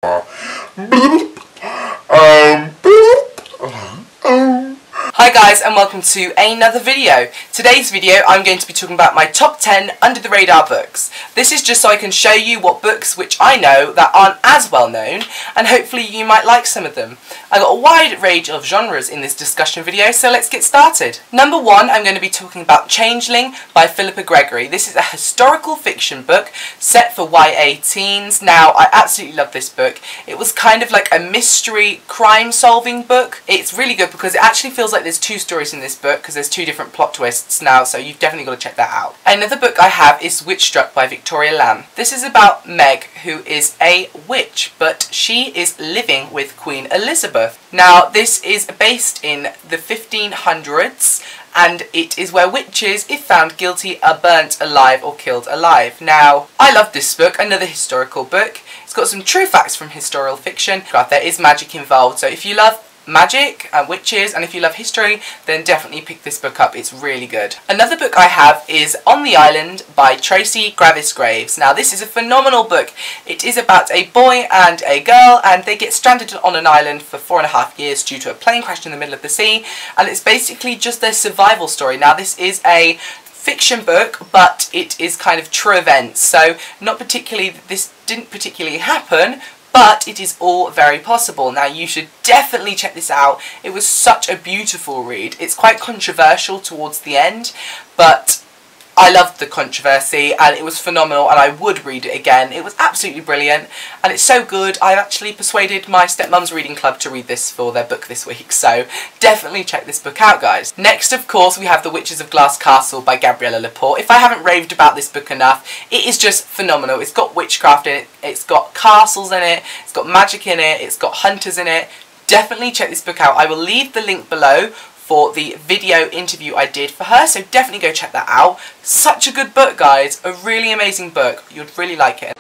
Hi guys, and welcome to another video. Today's video I'm going to be talking about my top 10 under the radar books. This is just so I can show you what books which I know that aren't as well known, and hopefully you might like some of them. I've got a wide range of genres in this discussion video, so let's get started. Number 1, I'm going to be talking about Changeling by Philippa Gregory. This is a historical fiction book set for YA teens. Now, I absolutely love this book. It was kind of like a mystery crime solving book. It's really good because it actually feels like there's two stories in this book because there's two different plot twists now, so you've definitely got to check that out. Another book I have is Witchstruck by Victoria Lamb. This is about Meg, who is a witch, but she is living with Queen Elizabeth. Now, this is based in the 1500s, and it is where witches, if found guilty, are burnt alive or killed alive. Now, I love this book, another historical book. It's got some true facts from historical fiction. There is magic involved, so if you love magic and witches, and if you love history, then definitely pick this book up. It's really good. Another book I have is On the Island by Tracy, Gravis. Now, this is a phenomenal book. It is about a boy and a girl, and they get stranded on an island for 4.5 years due to a plane crash in the middle of the sea, and it's basically just their survival story. Now, this is a fiction book, but it is kind of true events, so this didn't particularly happen, but it is all very possible. Now, you should definitely check this out. It was such a beautiful read. It's quite controversial towards the end, but I loved the controversy, and it was phenomenal, and I would read it again. It was absolutely brilliant, and it's so good. I actually persuaded my stepmom's reading club to read this for their book this week, so definitely check this book out, guys. Next, of course, we have The Witches of Glasscastle by Gabriella Lepore. If I haven't raved about this book enough, it is just phenomenal. It's got witchcraft in it, it's got castles in it, it's got magic in it, it's got hunters in it. Definitely check this book out. I will leave the link below for the video interview I did for her, so definitely go check that out. Such a good book, guys. A really amazing book. You'd really like it.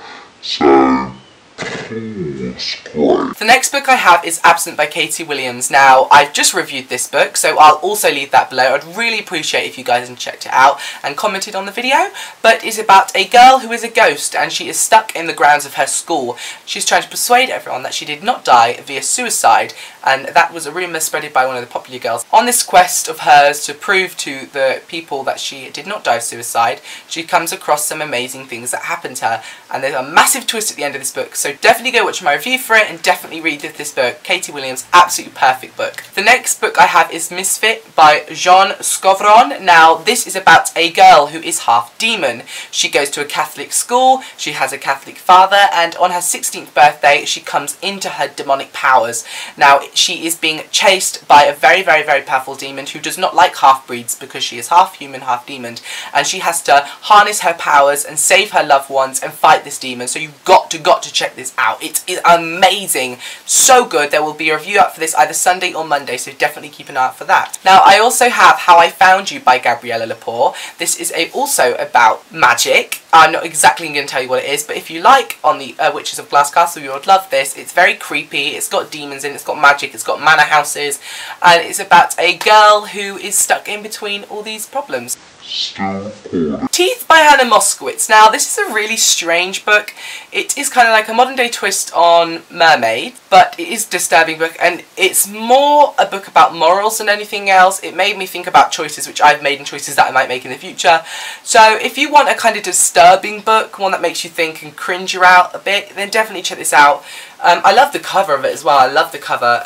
The next book I have is Absent by Katie Williams. Now, I've just reviewed this book, so I'll also leave that below. I'd really appreciate if you guys had checked it out and commented on the video. But it's about a girl who is a ghost, and she is stuck in the grounds of her school. She's trying to persuade everyone that she did not die via suicide, and that was a rumour spreaded by one of the popular girls. On this quest of hers to prove to the people that she did not die of suicide, she comes across some amazing things that happen to her, and there's a massive twist at the end of this book, so definitely go watch my review for it and definitely read this book. Katie Williams, absolutely perfect book. The next book I have is Misfit by Jon Skovron. Now, this is about a girl who is half demon. She goes to a Catholic school, she has a Catholic father, and on her 16th birthday she comes into her demonic powers. Now, she is being chased by a very, very, very powerful demon who does not like half-breeds because she is half human, half demon, and she has to harness her powers and save her loved ones and fight this demon. So you've got to check this out. It is amazing. So good. There will be a review up for this either Sunday or Monday, so definitely keep an eye out for that. Now, I also have How I Found You by Gabriella Lepore. This is also about magic. I'm not exactly going to tell you what it is, but if you like On the Witches of Glasscastle, you would love this. It's very creepy. It's got demons in it. It's got magic. It's got manor houses, and it's about a girl who is stuck in between all these problems. Teeth by Hannah Moskowitz. Now, this is a really strange book. It is kind of like a modern day twist on Mermaid, but it is a disturbing book, and it's more a book about morals than anything else. It made me think about choices which I've made and choices that I might make in the future. So if you want a kind of disturbing book, one that makes you think and cringe you out a bit, then definitely check this out. I love the cover of it as well. I love the cover,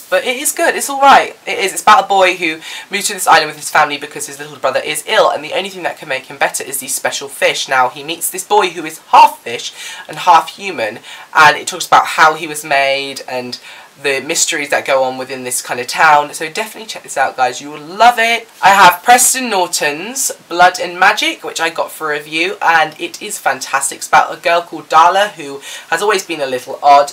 but it is good. It's alright. It is. It's about a boy who moves to this island with his family because his little brother is ill, and the only thing that can make him better is these special fish. Now, he meets this boy who is half fish and half human, and it talks about how he was made and the mysteries that go on within this kind of town. So definitely check this out, guys. You will love it. I have Preston Norton's Blood and Magic, which I got for review, and it is fantastic. It's about a girl called Lila who has always been a little odd.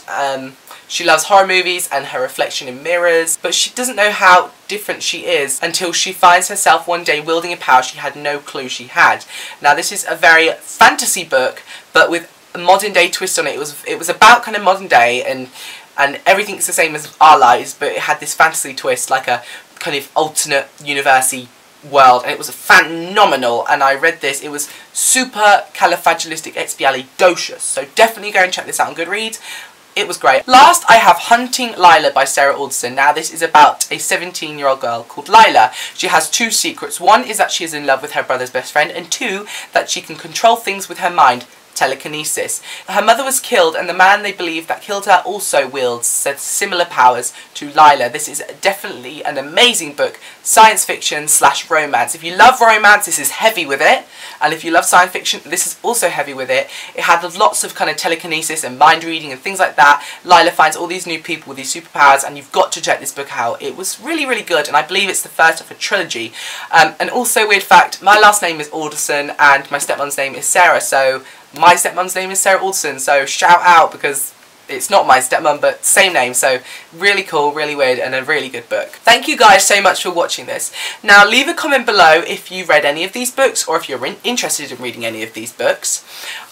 She loves horror movies and her reflection in mirrors, but she doesn't know how different she is until she finds herself one day wielding a power she had no clue she had. Now, this is a very fantasy book, but with a modern day twist on it. It was about kind of modern day, and everything's the same as our lives, but it had this fantasy twist, like a kind of alternate universe-y world, and it was phenomenal. And I read this, it was super califragilisticexpialidocious, so definitely go and check this out on Goodreads. It was great. Last, I have Hunting Lyla by Sarah Alderson. Now, this is about a 17-year-old girl called Lyla. She has two secrets. One is that she is in love with her brother's best friend, and two, that she can control things with her mind. Telekinesis. Her mother was killed, and the man they believe that killed her also wields similar powers to Lyla. This is definitely an amazing book. Science fiction / romance. If you love romance, this is heavy with it. And if you love science fiction, this is also heavy with it. It had lots of kind of telekinesis and mind reading and things like that. Lyla finds all these new people with these superpowers, and you've got to check this book out. It was really, really good, and I believe it's the first of a trilogy. And also, weird fact, my last name is Alderson, and my stepmom's name is Sarah, so my stepmom's name is Sarah Alderson, so shout out, because it's not my stepmom, but same name, so really cool, really weird, and a really good book. Thank you guys so much for watching this. Now, leave a comment below if you read any of these books, or if you're interested in reading any of these books.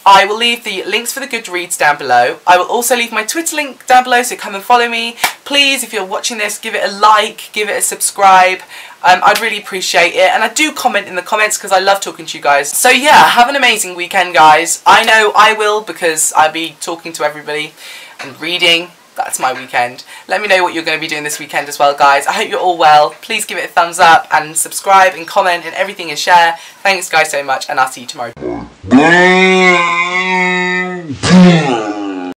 I will leave the links for the Goodreads down below. I will also leave my Twitter link down below, so come and follow me. Please, if you're watching this, give it a like, give it a subscribe. I'd really appreciate it, and I do comment in the comments because I love talking to you guys. So yeah, have an amazing weekend, guys. I know I will, because I'll be talking to everybody and reading. That's my weekend. Let me know what you're going to be doing this weekend as well, guys. I hope you're all well. Please give it a thumbs up and subscribe and comment and everything, and share. Thanks guys so much, and I'll see you tomorrow.